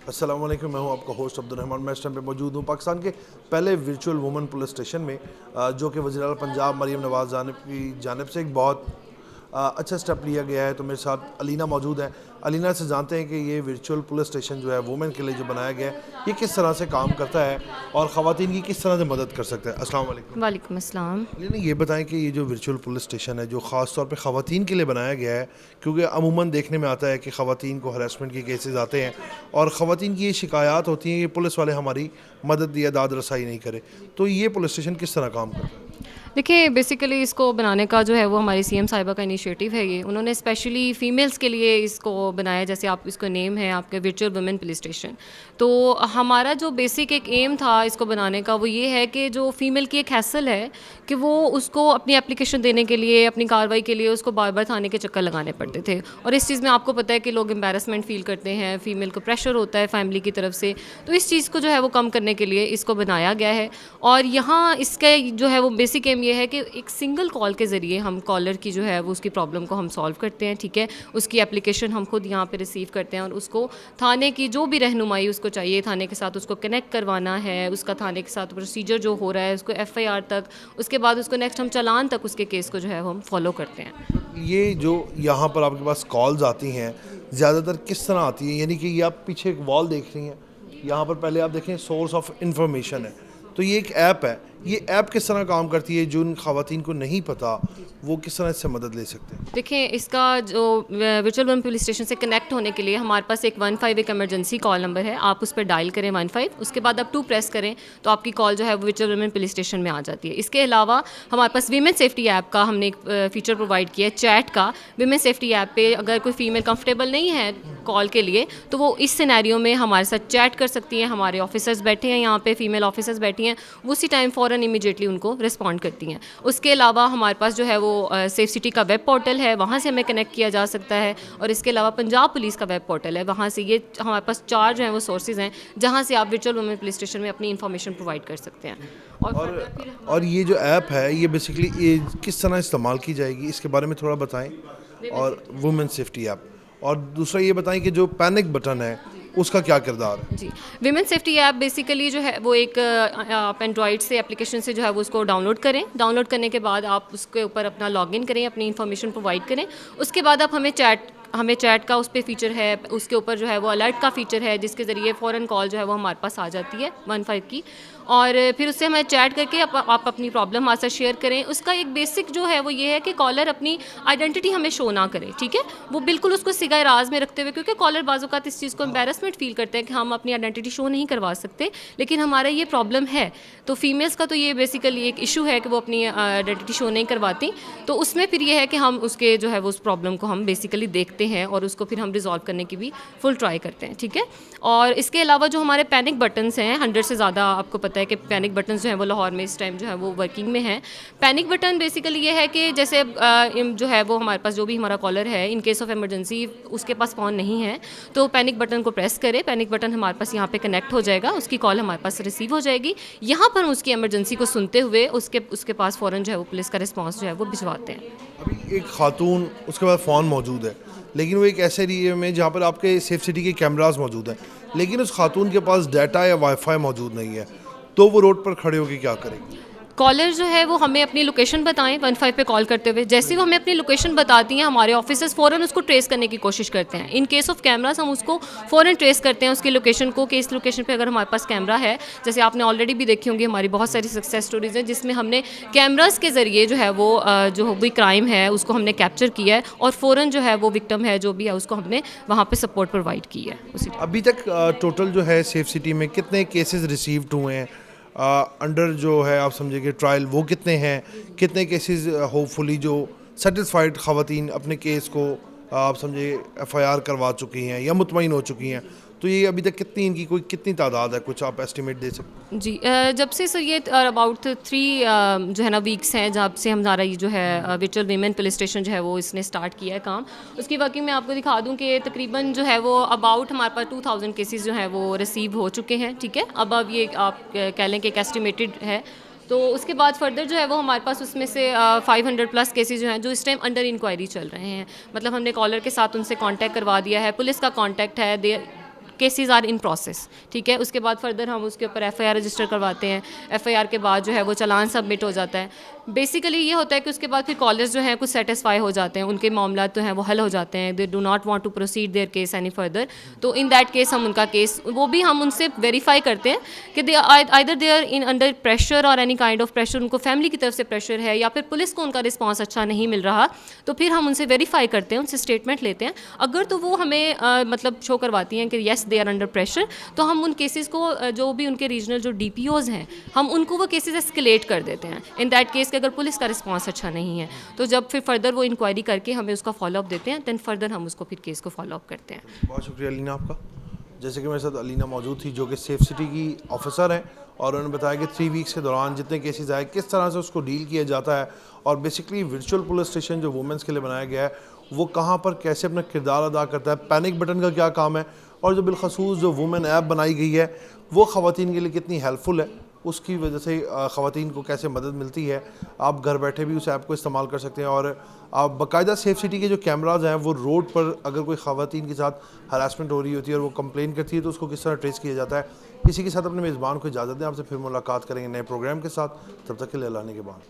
अस्सलाम वालेकुम, मैं हूं आपका होस्ट अब्दुल रहमान। मैं इस टाइम पे मौजूद हूं पाकिस्तान के पहले वर्चुअल वुमेन पुलिस स्टेशन में, जो कि वज़ीर आला पंजाब मरीम नवाज़ जानिब की जानिब से एक बहुत अच्छा स्टेप लिया गया है। तो मेरे साथ अलीना मौजूद है। अलीना से जानते हैं कि ये वर्चुअल पुलिस स्टेशन जो है वुमेन के लिए जो बनाया गया है, ये किस तरह से काम करता है और ख़वातीन की किस तरह से मदद कर सकता है। अस्सलाम वालेकुम। वालेकुम अस्सलाम। अलीना, ये बताएं कि ये जो वर्चुअल पुलिस स्टेशन है, जो ख़ास तौर पे ख़वातीन के लिए बनाया गया है, क्योंकि अमूमन देखने में आता है कि ख़वातीन को हरासमेंट के केसेस आते हैं और ख़वातीन की ये शिकायत होती हैं कि पुलिस वाले हमारी मदद या दाद रसाई नहीं करे, तो ये पुलिस स्टेशन किस तरह काम करता है? देखिए, बेसिकली इसको बनाने का जो है वो हमारी सीएम साहिबा का इनिशिएटिव है। ये उन्होंने स्पेशली फ़ीमेल्स के लिए इसको बनाया, जैसे आप इसको नेम है आपके वर्चुअल वुमेन पुलिस स्टेशन। तो हमारा जो बेसिक एक एम था इसको बनाने का वो ये है कि जो फ़ीमेल की एक हैसल है कि वो उसको अपनी एप्लीकेशन देने के लिए, अपनी कार्रवाई के लिए उसको बार बार थाने के चक्कर लगाने पड़ते थे। और इस चीज़ में आपको पता है कि लोग एम्बेरसमेंट फ़ील करते हैं, फ़ीमेल को प्रेशर होता है फैमिली की तरफ से। तो इस चीज़ को जो है वो कम करने के लिए इसको बनाया गया है। और यहाँ इसका जो है वो बेसिक एम ये है कि एक सिंगल कॉल के ज़रिए हम कॉलर की जो है वो उसकी प्रॉब्लम को हम सॉल्व करते हैं, ठीक है। उसकी एप्लीकेशन हम खुद यहाँ पे रिसीव करते हैं और उसको थाने की जो भी रहनुमाई उसको चाहिए, थाने के साथ उसको कनेक्ट करवाना है, उसका थाने के साथ प्रोसीजर जो हो रहा है उसको एफआईआर तक, उसके बाद उसको नेक्स्ट हम चालान तक उसके केस को जो है वो हम फॉलो करते हैं। ये जो यहाँ पर आपके पास कॉल्स आती हैं, ज़्यादातर किस तरह आती हैं? यानी कि ये आप पीछे एक वॉल देख रही हैं, यहाँ पर पहले आप देखें सोर्स ऑफ इंफॉर्मेशन है, तो ये एक ऐप है। ये ऐप किस तरह काम करती है, जो उन ख़वातीन को नहीं पता वो किस तरह इससे मदद ले सकते हैं? देखिए, इसका जो वर्चुअल वुमेन पुलिस स्टेशन से कनेक्ट होने के लिए हमारे पास एक 15 एक इमरजेंसी कॉल नंबर है। आप उस पर डायल करें 15, उसके बाद आप 2 प्रेस करें तो आपकी कॉल जो है वो वर्चुअल वुमेन पुलिस स्टेशन में आ जाती है। इसके अलावा हमारे पास वीमेन सेफ्टी ऐप का हमने एक फीचर प्रोवाइड किया है, चैट का। वीमेन सेफ्टी ऐप पे अगर कोई फीमेल कंफर्टेबल नहीं है कॉल के लिए तो वो इस सिनेरियो में हमारे साथ चैट कर सकती हैं। हमारे ऑफिसर्स बैठे हैं यहाँ पे, फीमेल ऑफिसर्स बैठी हैं, वो उसी टाइम फ़ौरन इमीडिएटली उनको रिस्पॉन्ड करती हैं। उसके अलावा हमारे पास जो है वो सेफ सिटी का वेब पोर्टल है, वहाँ से हमें कनेक्ट किया जा सकता है। और इसके अलावा पंजाब पुलिस का वेब पोर्टल है, वहाँ से ये हमारे पास 4 जो हैं वो सोर्सेज हैं जहाँ से आप वर्चुअल वुमेन पुलिस स्टेशन में अपनी इन्फॉर्मेशन प्रोवाइड कर सकते हैं। और और ये जो ऐप है, ये बेसिकली ये किस तरह इस्तेमाल की जाएगी, इसके बारे में थोड़ा बताएं। और वुमेन सेफ्टी ऐप, और दूसरा ये बताएं कि जो पैनिक बटन है उसका क्या किरदार है? जी, विमेन सेफ्टी ऐप बेसिकली जो है वो एक आप एंड्रॉइड से एप्लीकेशन से जो है वो उसको डाउनलोड करें। डाउनलोड करने के बाद आप उसके ऊपर अपना लॉगिन करें, अपनी इन्फॉर्मेशन प्रोवाइड करें। उसके बाद आप हमें चैट का उस पर फीचर है, उसके ऊपर जो है वो अलर्ट का फीचर है, जिसके ज़रिए फ़ौरन कॉल जो है वो हमारे पास आ जाती है 15 की। और फिर उससे हमें चैट करके आप अपनी प्रॉब्लम हमारे साथ शेयर करें। उसका एक बेसिक जो है वो ये है कि कॉलर अपनी आइडेंटिटी हमें शो ना करे, ठीक है। वो बिल्कुल उसको सिगाए राज में रखते हुए, क्योंकि कॉलर बाज़ इस चीज़ को एम्बेरसमेंट फील करते हैं कि हम अपनी आइडेंटिटी शो नहीं करवा सकते, लेकिन हमारा ये प्रॉब्लम है। तो फीमेल्स का तो ये बेसिकली एक इशू है कि वो अपनी आइडेंटिटी शो नहीं करवाती। तो उसमें फिर ये है कि हम उसके जो है वो उस प्रॉब्लम को हम बेसिकली देखते हैं और उसको फिर हम रिजॉल्व करने की भी फुल ट्राई करते हैं, ठीक है। और इसके अलावा जो हमारे पैनिक बटन्स हैं, 100 से ज़्यादा आपको पता है कि पैनिक बटन जो है वो लाहौर में इस टाइम जो है वो वर्किंग में है। पैनिक बटन बेसिकली ये है कि जैसे जो है वो हमारे पास जो भी हमारा कॉलर है, इन केस ऑफ इमरजेंसी उसके पास फ़ोन नहीं है तो पैनिक बटन को प्रेस करें। पैनिक बटन हमारे पास यहाँ पे कनेक्ट हो जाएगा, उसकी कॉल हमारे पास रिसीव हो जाएगी। यहाँ पर हम उसकी इमरजेंसी को सुनते हुए उसके पास फ़ौरन जो है वो पुलिस का रिस्पॉन्स जो है वो भिजवाते हैं। अभी एक खातून, उसके बाद फ़ोन मौजूद है, लेकिन वो एक ऐसे एरिया में जहाँ पर आपके सेफ सिटी के कैमरास मौजूद हैं, लेकिन उस खातून के पास डाटा या वाईफाई मौजूद नहीं है, तो वो रोड पर खड़े होकर क्या करेगी? कॉलर जो है वो हमें अपनी लोकेशन बताएं 15 पे कॉल करते हुए। जैसे ही वो हमें अपनी लोकेशन बताती हैं, हमारे ऑफिसर्स फ़ौरन उसको ट्रेस करने की कोशिश करते हैं। इन केस ऑफ कैमरास हम उसको फ़ौरन ट्रेस करते हैं उसकी लोकेशन को, कि इस लोकेशन पे अगर हमारे पास कैमरा है। जैसे आपने ऑलरेडी भी देखी होंगी हमारी बहुत सारी सक्सेस स्टोरीज़ हैं जिसमें हमने कैमरास के ज़रिए जो है वो जो भी क्राइम है उसको हमने कैप्चर किया है और फ़ौरन जो है वो विक्टिम है जो भी है उसको हमने वहाँ पर सपोर्ट प्रोवाइड की है उसी। अभी तक टोटल जो है सेफ सिटी में कितने केसेस रिसीव्ड हुए हैं? अंडर जो है आप समझे कि ट्रायल वो कितने हैं, कितने केसेस होपफुली जो सेटिस्फाइड ख़वातीन अपने केस को आप समझे एफआईआर करवा चुकी हैं या मुतमईन हो चुकी हैं, तो ये अभी तक कितनी इनकी कोई कितनी तादाद है, कुछ आप एस्टिमेट दे सकते हैं? जी, जब से सर ये अबाउट 3 जो है ना वीक्स हैं जब से हमारा ये जो है वर्चुअल वीमेन पुलिस स्टेशन जो है वो इसने स्टार्ट किया है काम। उसकी वर्किंग मैं आपको दिखा दूं कि तकरीबन जो है वो अबाउट हमारे पास 2000 केसेस जो हैं वो रिसीव हो चुके हैं, ठीक है। अब ये आप कह लें कि एक एस्टिमेटेड है। तो उसके बाद फर्दर जो है वो हमारे पास उसमें से 500 प्लस केसेस जो हैं जो इस टाइम अंडर इंक्वायरी चल रहे हैं। मतलब हमने कॉलर के साथ उनसे कांटेक्ट करवा दिया है, पुलिस का कांटेक्ट है, केसेस आर इन प्रोसेस, ठीक है। उसके बाद फर्दर हम उसके ऊपर FIR रजिस्टर करवाते हैं। FIR के बाद जो है वो चालान सबमिट हो जाता है। बेसिकली ये होता है कि उसके बाद फिर कॉलेज जो हैं कुछ सेटिस्फाई हो जाते हैं, उनके मामला तो हैं वो हल हो जाते हैं, they do not want to proceed their case any further. तो इन दैट केस हम उनका केस वो भी हम उनसे वेरीफाई करते हैं कि they either they are in under pressure और एनी काइंड ऑफ प्रेशर, उनको फैमिली की तरफ से प्रेशर है या फिर पुलिस को उनका रिस्पॉन्स अच्छा नहीं मिल रहा, तो फिर हम उनसे वेरीफाई करते हैं, उनसे स्टेटमेंट लेते हैं। अगर तो वो हमें मतलब शो करवाती हैं कि yes they are under pressure, तो हम उन केसेस को जो भी उनके रीजनल जो DPOs हैं हम उनको वो केसेस एस्केलेट कर देते हैं। इन दैट केस कि अगर पुलिस का रिस्पॉन्स अच्छा नहीं है तो जब फिर फर्दर वो इंक्वायरी करके हमें उसका फॉलोअप देते हैं, दैन फर्दर हम उसको फिर केस को फॉलोअप करते हैं। बहुत शुक्रिया अलीना आपका। जैसे कि मेरे साथ अलीना मौजूद थी जो कि सेफ सिटी की ऑफिसर हैं, और उन्होंने बताया कि 3 वीक्स के दौरान जितने केसेस आए किस तरह से उसको डील किया जाता है, और बेसिकली वर्चुअल पुलिस स्टेशन जो वुमेंस के लिए बनाया गया है वो कहाँ पर कैसे अपना किरदार अदा करता है, पैनिक बटन का क्या काम है, और जो बिलखसूस जो वुमेन ऐप बनाई गई है वो ख़वातीन के लिए कितनी हेल्पफुल है, उसकी वजह से ख़वातीन को कैसे मदद मिलती है। आप घर बैठे भी उस ऐप को इस्तेमाल कर सकते हैं, और आप बाकायदा सेफ सिटी के जो कैमराज हैं वो रोड पर अगर कोई ख़वातीन के साथ हरासमेंट हो रही होती है और वो कंप्लेन करती है तो उसको किस तरह ट्रेस किया जाता है। इसी के साथ अपने मेज़बान को इजाज़त दें, आपसे फिर मुलाकात करेंगे नए प्रोग्राम के साथ। तब तक के लिए अल्लाह ने के बाद।